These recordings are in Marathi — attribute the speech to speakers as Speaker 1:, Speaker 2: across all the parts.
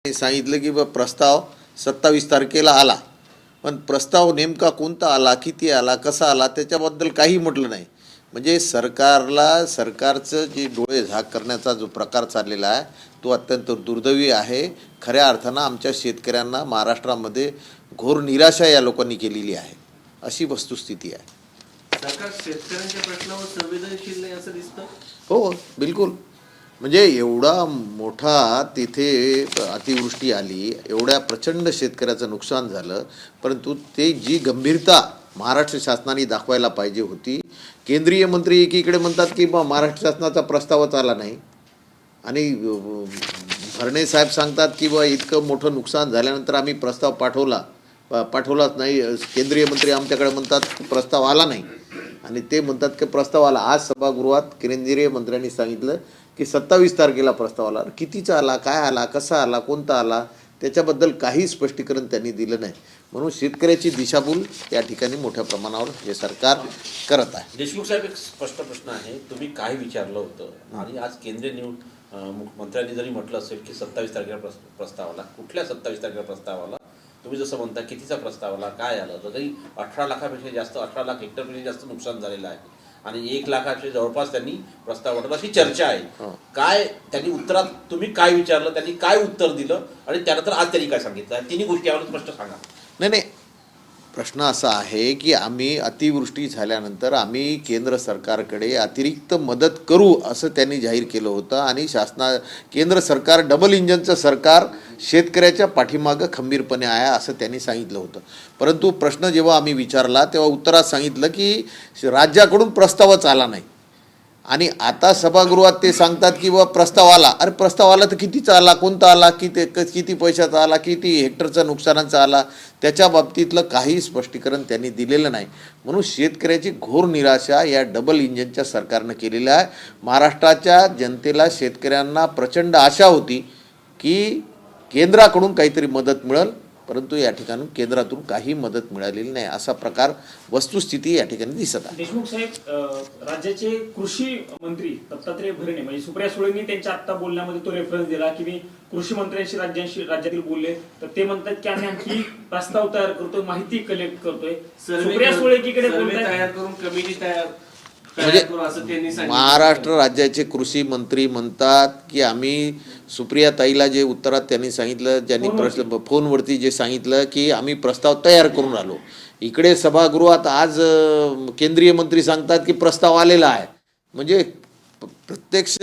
Speaker 1: सांगितलं की प्रस्ताव 27 तारखेला आला, पण प्रस्ताव नेमका कोणता आला, किती आला, कसा आला त्याच्याबद्दल काही म्हटलं नाही. म्हणजे सरकारचं जे डोळे झाक करण्याचा जो प्रकार चाललेला आहे तो अत्यंत दुर्दैवी आहे. खऱ्या अर्थानं आमच्या शेतकऱ्यांना महाराष्ट्रामध्ये घोर निराशा या लोकांनी केलेली आहे, अशी वस्तुस्थिती आहे.
Speaker 2: सरकार शेतकऱ्यांच्या प्रश्नावर संवेदनशील नाही असं दिसतं.
Speaker 1: हो, बिलकुल. म्हणजे एवढा मोठा तिथे अतिवृष्टी आली, एवढ्या प्रचंड शेतकऱ्याचं नुकसान झालं, परंतु ते जी गंभीरता महाराष्ट्र शासनाने दाखवायला पाहिजे होती. केंद्रीय मंत्री एकीकडे म्हणतात की महाराष्ट्र शासनाचा प्रस्तावच आला नाही, आणि भरणे साहेब सांगतात की इतकं मोठं नुकसान झाल्यानंतर आम्ही प्रस्ताव पाठवलाच नाही. केंद्रीय मंत्री आमच्याकडे म्हणतात प्रस्ताव आला नाही, आणि ते म्हणतात की प्रस्ताव आला. आज सभागृहात केंद्रीय मंत्र्यांनी सांगितलं की 27 तारखेला प्रस्ताव आला. कितीचा आला, काय आला, कसा आला, कोणता आला, त्याच्याबद्दल काही स्पष्टीकरण त्यांनी दिलं नाही. म्हणून शेतकऱ्याची दिशाभूल या ठिकाणी मोठ्या प्रमाणावर हे सरकार करत आहे.
Speaker 3: देशमुख साहेब, एक स्पष्ट प्रश्न आहे. तुम्ही काय विचारलं होतं, आणि आज केंद्रीय मंत्र्यांनी जरी म्हटलं असेल की 27 तारखेला प्रस्ताव आला, कुठल्या 27 तारखेला प्रस्ताव आला, तुम्ही जसं म्हणता कितीचा प्रस्ताव आला, काय आलं, तरी 18 लाखापेक्षा जास्त, 18 लाख हेक्टरपेक्षा जास्त नुकसान झालेलं आहे, आणि 1 लाखाच्या जवळपास त्यांनी प्रस्ताव पाठवला अशी चर्चा आहे. काय त्यांनी उत्तरात तुम्ही काय विचारलं, त्यांनी काय उत्तर दिलं, आणि त्यानंतर आज त्यांनी काय सांगितलं, तिन्ही गोष्टी यावर स्पष्ट सांगा.
Speaker 1: नाही, प्रश्न असा आहे की आम्ही अतिवृष्टी झाल्यानंतर आम्ही केंद्र सरकारकडे अतिरिक्त मदत करू असं त्यांनी जाहीर केलं होतं, आणि केंद्र सरकार डबल इंजनचं सरकार शेतकऱ्याच्या पाठीमागं खंबीरपणे आहे असं त्यांनी सांगितलं होतं. परंतु प्रश्न जेव्हा आम्ही विचारला तेव्हा उत्तरात सांगितलं की राज्याकडून प्रस्तावच आला नाही, आणि आता सभागृहात ते सांगतात की प्रस्ताव आला. अरे प्रस्ताव आला तर कितीचा आला, कोणता आला, किती पैशाचा आला, किती हेक्टरचा नुकसानाचा आला, त्याच्या बाबतीतलं काही स्पष्टीकरण त्यांनी दिलेलं नाही. म्हणून शेतकऱ्याची घोर निराशा या डबल इंजनच्या सरकारनं केलेलं आहे. महाराष्ट्राच्या जनतेला, शेतकऱ्यांना प्रचंड आशा होती की केंद्राकडून काहीतरी मदत मिळेल, परंतु या ठिकाणी केंद्रातून काही मदत मिळालेली नाही, असा प्रकार वस्तुस्थिती या ठिकाणी दिसत आहे.
Speaker 4: देशमुख साहेब, राज्याचे कृषी मंत्री दत्तात्रय भरणे म्हणजे सुप्रिया सुळेंनी त्यांच्या आत्ता बोलण्यामध्ये तो रेफरन्स दिला की मी कृषी मंत्र्यांशी राज्यातील बोलले, तर ते म्हणतात की आम्ही आणखी प्रस्ताव तयार करतोय, माहिती कलेक्ट करतोय. सुप्रिया सुळे एकीकडे बोलतायत,
Speaker 2: तयार करून कमिटी तयार
Speaker 1: म्हणजे
Speaker 2: असं त्यांनी सांगितलं.
Speaker 1: महाराष्ट्र राज्याचे कृषी मंत्री म्हणतात की आम्ही, सुप्रिया ताईला जे उत्तरात त्यांनी सांगितलं, ज्यांनी प्रश्न फोनवरती जे सांगितलं की आम्ही प्रस्ताव तयार करून आलो, इकडे सभागृहात आज केंद्रीय मंत्री सांगतात की प्रस्ताव आलेला आहे. म्हणजे प्रत्यक्ष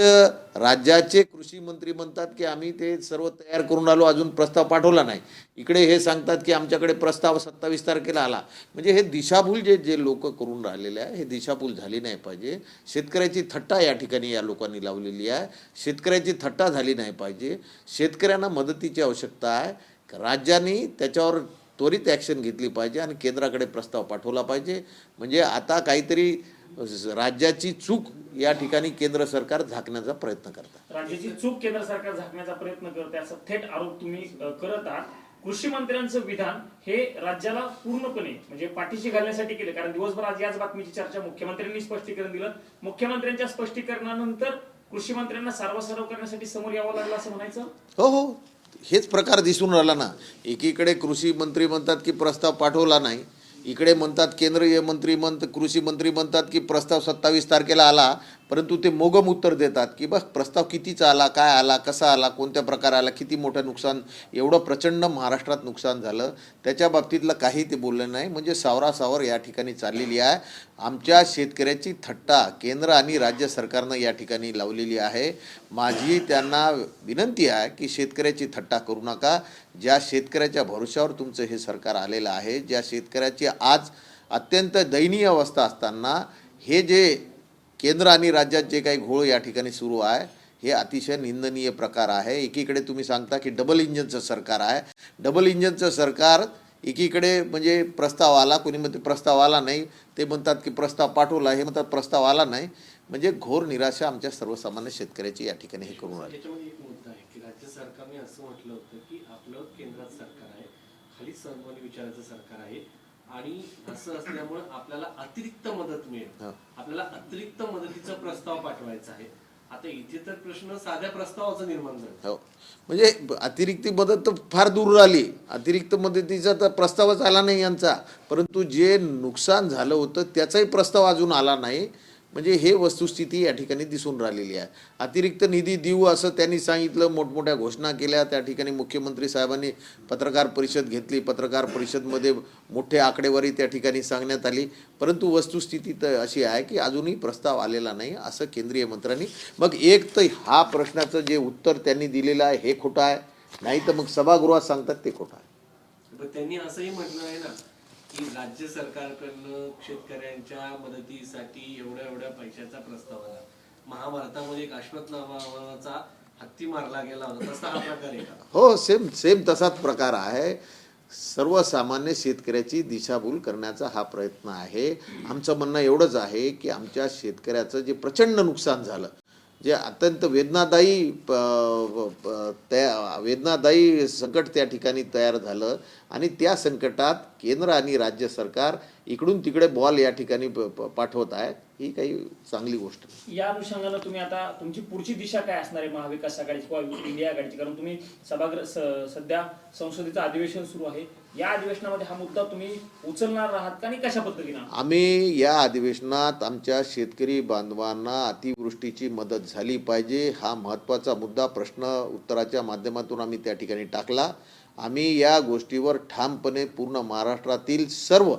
Speaker 1: राज्याचे कृषी मंत्री म्हणतात की आम्ही ते सर्व तयार करून आलो, अजून प्रस्ताव पाठवला नाही. इकडे हे सांगतात की आमच्याकडे प्रस्ताव 27 तारखेला आला. म्हणजे हे दिशाभूल जे लोक करून राहिलेले आहे, हे दिशाभूल झाली नाही पाहिजे. शेतकऱ्याची थट्टा या ठिकाणी या लोकांनी लावलेली आहे. शेतकऱ्याची थट्टा झाली नाही पाहिजे. शेतकऱ्यांना मदतीची आवश्यकता आहे. राज्यांनी त्याच्यावर त्वरित ॲक्शन घेतली पाहिजे आणि केंद्राकडे प्रस्ताव पाठवला पाहिजे. म्हणजे आता काहीतरी राज्याची चूक या ठिकाणी केंद्र सरकार झाकण्याचा प्रयत्न करतात.
Speaker 4: राज्याची चूक केंद्र सरकार झाकण्याचा प्रयत्न करते असा थेट आरोप तुम्ही करत आहात. कृषी मंत्र्यांचं विधान हे राज्याला पूर्णपणे म्हणजे पाठीशी घालण्यासाठी केलं, कारण दिवसभर आज याच बातमीची चर्चा, मुख्यमंत्र्यांनी स्पष्टीकरण दिलं, मुख्यमंत्र्यांच्या स्पष्टीकरणानंतर कृषी मंत्र्यांना सारवासारव करण्यासाठी समोर यावं लागलं असं म्हणायचं.
Speaker 1: हो, हेच प्रकार दिसून राहिला ना. एकीकडे कृषी मंत्री म्हणतात की प्रस्ताव पाठवला नाही, इकडे म्हणतात केंद्रीय कृषी मंत्री म्हणतात की प्रस्ताव 27 तारखेला आला, परंतु ते मोगम उत्तर देतात की प्रस्ताव कितीचा आला, काय आला, कसा आला, कोणत्या प्रकार आला, किती मोठं नुकसान, एवढं प्रचंड महाराष्ट्रात नुकसान झालं, त्याच्या बाबतीतलं काही ते बोलले नाही. म्हणजे सावरासावर या ठिकाणी चाललेली आहे. आमच्या शेतकऱ्याची थट्टा केंद्र आणि राज्य सरकारनं या ठिकाणी लावलेली आहे. माझी त्यांना विनंती आहे की शेतकऱ्याची थट्टा करू नका. ज्या शेतकऱ्याच्या भरोश्यावर तुमचं हे सरकार आलेलं आहे, ज्या शेतकऱ्याची आज अत्यंत दयनीय अवस्था असताना हे जे केंद्र आणि राज्यात जे काही घोळ या ठिकाणी सुरू आहे, हे अतिशय निंदनीय प्रकार आहे. एकीकडे तुम्ही सांगता की डबल इंजनचं सरकार आहे. डबल इंजनचं सरकार एकीकडे म्हणजे प्रस्ताव आला, कोणी म्हणते प्रस्ताव आला नाही, ते म्हणतात की प्रस्ताव पाठवला, हे म्हणतात प्रस्ताव आला नाही. म्हणजे घोर निराशा आमच्या सर्वसामान्य शेतकऱ्याची या ठिकाणी हे करून राहिली.
Speaker 2: त्याच्यामध्ये एक मुद्दा आहे की राज्य सरकारने असं म्हटलं होतं की आपलं केंद्रात सरकार आहे, खाली सर्वांनी विचारायचं सरकार आहे, आणि असं असल्यामुळे आपल्याला अतिरिक्त मदत मिळेल, आपल्याला अतिरिक्त मदतीचा प्रस्ताव पाठवायचा आहे. आता इथे तर प्रश्न साध्या प्रस्तावाचा निर्माण झाला.
Speaker 1: हो, म्हणजे अतिरिक्त मदत तर फार दूर राहिली, अतिरिक्त मदतीचा तर प्रस्तावच आला नाही यांचा. परंतु जे नुकसान झालं होतं त्याचाही प्रस्ताव अजून आला नाही. म्हणजे हे वस्तुस्थिती या ठिकाणी दिसून राहिलेली आहे. अतिरिक्त निधी देऊ असं त्यांनी सांगितलं, मोठमोठ्या घोषणा केल्या. त्या ठिकाणी मुख्यमंत्री साहेबांनी पत्रकार परिषद घेतली. पत्रकार परिषदमध्ये मोठे आकडेवारी त्या ठिकाणी सांगण्यात आली. परंतु वस्तुस्थिती तर अशी आहे की अजूनही प्रस्ताव आलेला नाही असं केंद्रीय मंत्र्यांनी. मग एक तर हा प्रश्नाचं जे उत्तर त्यांनी दिलेलं आहे हे खोटं आहे, नाही तर मग सभागृहात सांगतात ते खोटं आहे.
Speaker 2: पण त्यांनी असंही म्हटलं आहे ना की राज्य सरकारकडनं शेतकऱ्यांच्या मदतीसाठी एवढ्या पैशाचा प्रस्ताव आला. महाभारतामध्ये एक अश्वत्थ नावाचा हत्ती मारला गेला होता, तसा हा प्रकार आहे का?
Speaker 1: हो, सेम सेम तसाच प्रकार आहे. सर्वसामान्य शेतकऱ्याची दिशाभूल करण्याचा हा प्रयत्न आहे. आमचं म्हणणं एवढंच आहे की आमच्या शेतकऱ्याचं जे प्रचंड नुकसान झालं, जे अत्यंत वेदनादायी संकट त्या ठिकाणी तयार झालं, आणि त्या संकटात केंद्र आणि राज्य सरकार इकडून तिकडे बॉल या ठिकाणी पाठवत आहे, ही काही चांगली गोष्ट नाही.
Speaker 4: या अनुषंगानं तुम्ही आता तुमची पुढची दिशा काय असणार आहे महाविकास आघाडीची किंवा इंडिया आघाडीची? कारण तुम्ही सध्या संसदेचं अधिवेशन सुरू आहे. या अधिवेशनामध्ये हा मुद्दा तुम्ही उचलणार आहात का आणि कशा पद्धतीनं?
Speaker 1: आम्ही या अधिवेशनात आमच्या शेतकरी बांधवांना अतिवृष्टीची मदत झाली पाहिजे हा महत्त्वाचा मुद्दा प्रश्न उत्तराच्या माध्यमातून आम्ही त्या ठिकाणी टाकला. आम्ही या गोष्टीवर ठामपणे पूर्ण महाराष्ट्रातील सर्व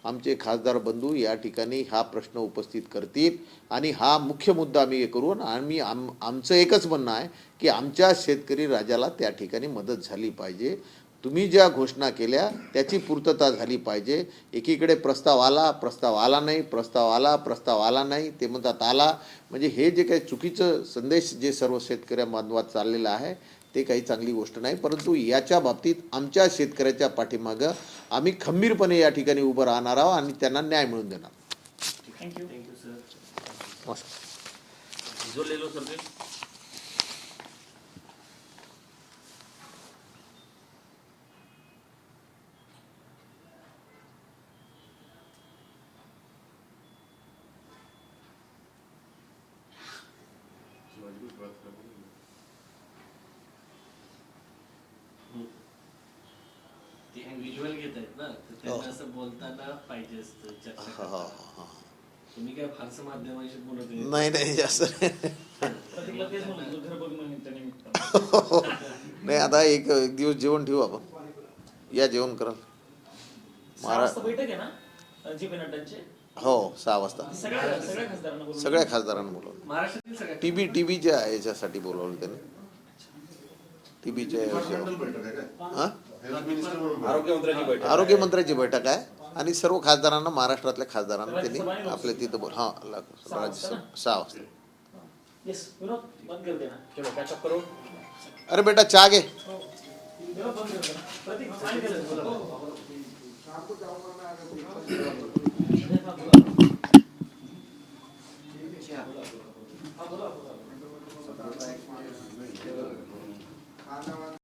Speaker 1: आमचे खासदार बंधू या ठिकाणी हा प्रश्न उपस्थित करतील आणि हा मुख्य मुद्दा आम्ही करून आमचं एकच म्हणणं आहे की आमच्या शेतकरी राजाला त्या ठिकाणी मदत झाली पाहिजे. तुम्ही ज्या घोषणा केल्या त्याची पूर्तता झाली पाहिजे. एकीकडे प्रस्ताव आला नाही, ते म्हणतात आला. म्हणजे हे जे काही चुकीचं संदेश जे सर्व शेतकऱ्या बांधवात चाललेलं आहे ते काही चांगली गोष्ट नाही. परंतु याच्या बाबतीत आमच्या शेतकऱ्याच्या पाठीमागं आम्ही खंबीरपणे या ठिकाणी उभं राहणार आहोत आणि त्यांना न्याय मिळवून देणार.
Speaker 4: थँक्यू.
Speaker 2: सर.
Speaker 1: नमस्कार.
Speaker 3: जो ले लो सर.
Speaker 2: ते व्हिज्युअल घेत आहेत ना, तर त्यांना असं बोलताना पाहिजे असतं चर्चा करताना. तुम्ही काय फारसं माध्यमांशी बोलत नाही.
Speaker 1: नाही जास्त
Speaker 4: प्रतीकला तेच म्हणतो, घर बघ निमित्ताने.
Speaker 1: नाही. आता एक दिवस जेवण ठेवू आपण, या जेवण कराल.
Speaker 4: 6 वाजता बैठक आहे ना जी पी नड्डांची?
Speaker 1: हो, 6 वाजता
Speaker 4: सगळ्या खासदारांना बोलवलं.
Speaker 1: सगळ्या खासदारांना बोलवलं.
Speaker 2: महाराष्ट्रातील सगळ्या
Speaker 1: टीबीच्या याच्यासाठी बोलवलं त्यांनी. टीबीच्या हां
Speaker 3: आरोग्यमंत्र्यांची बैठक.
Speaker 1: आरोग्यमंत्र्यांची बैठक आहे आणि सर्व खासदारांना, महाराष्ट्रातल्या खासदारांना त्यांनी आपल्या तिथं राज्यसभा 6 वाजता.
Speaker 4: येस विनोद, बंद कर देना.
Speaker 3: चलो कॅचअप करो.
Speaker 1: अरे बेटा चहा घे.
Speaker 4: विनोद बंद कर देना. प्रतीक, sign केलं.